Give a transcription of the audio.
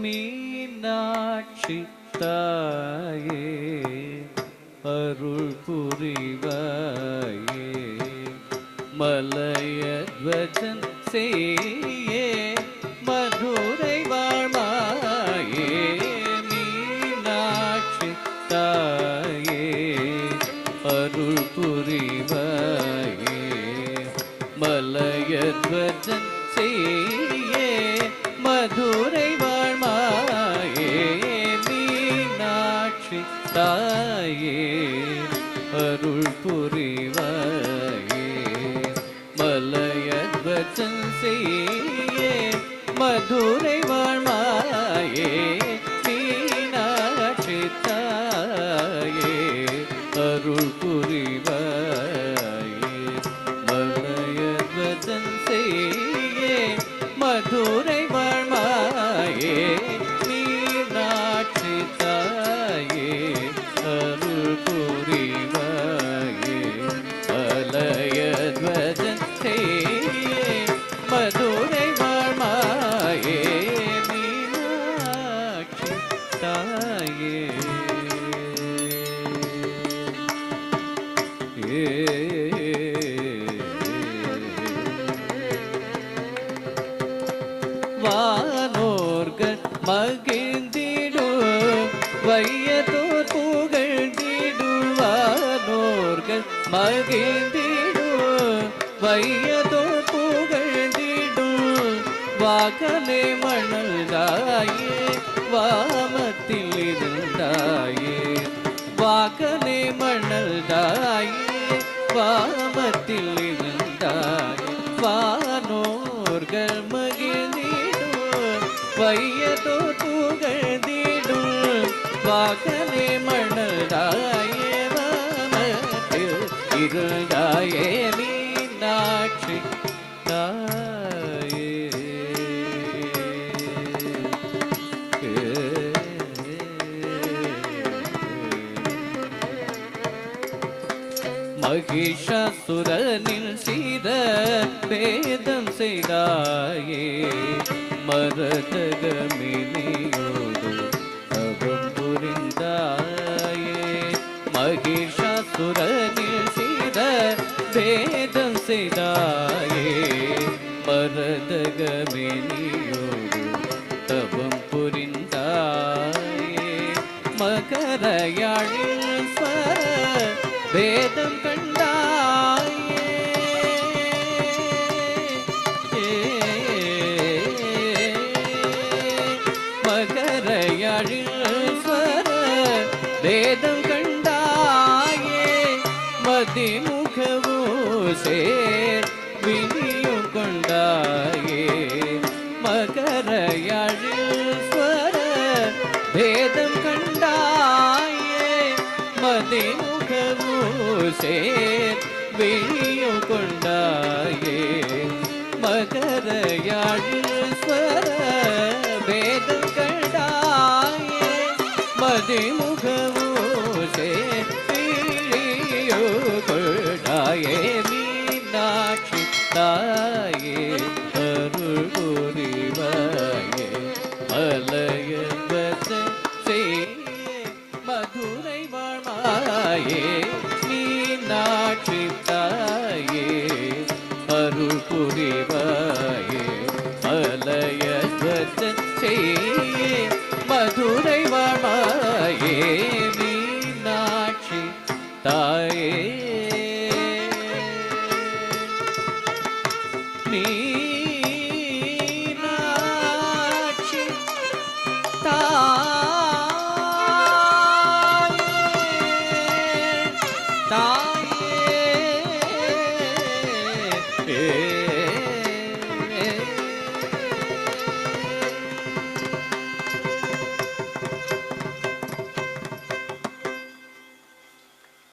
மீனாட்சி தாயே அருள் புரிவாயே மலையத்வஜன் செய்யே மதுரை வாழ்மாயே மீனாட்சி தாயே அருள் புரிவாயே மலையத்வஜன் செய்யே மதுரை வாழ்மாயே மீனாட்சி தாயே அருள் புரிவாயே மலையத்வஜன் செய்யே மதுரை வாழ்மாயே மீனாட்சி தாயே அருள் புரிவாயே மலையத்வஜன் செய்யே மதுரை வாழ்மாயே மீனாட்சி தாயே அருள் புரிவாயே மலையத்வஜன் செய்யே மதுரை வாழ்மாயே மீனாட்சி தாயே வானோர்கள் மகிழ்ந்திடும் வையதோர் புகழ்ந்திடும் வானோர்கள் மகிழ்ந்திடும் வையதோர் புகழ்ந்திடும் வாகனே மணல்தாயே வாமத்தில் இருந்தாயே வாகனே மணல்தாயே வாமத்தில் இருந்தாயே வானோர்கள் மகிழ்ந்திடும் வையதோ புகழ்ந்திடும் வாகனே மணல்தாயே வாமத்தில் இருந்தாயே மீனாட்சி தாயே மகிஷாசுரனில் செய்த பேதம் செய்தாயே மரதகமினியோடு தவம் புரிந்தாயே மகிஷாசுரனில் செய்த பேதம் செய்தாயே மரதகமினியோடு தவம் புரிந்தாயே மகரயாழில் வேதம் கண்டாயே மகரயாழில் வேதம் கண்டாயே மதிமுகவோ சேர் வினியும் கொண்டாயே மகரயாழில் வேதம் கண்டாயே மதிமுகவோ சேர் விழியும் கொண்டாயே மகரயாழில் வேதம் கண்டாயே மதிமுகவோ சேர் விழியும் கொண்டாயே மீனாட்சி தாயே அருள் புரிவாயே மலையத்வஜன் செய்யே மதுரை வாழ்மாயே மீனாட்சி தாயே அருள் புரிவாயே மலையத்வஜன் செய்யே மதுரை வாழ்மாயே மீனாட்சி தாயே மீனாட்சி தாயே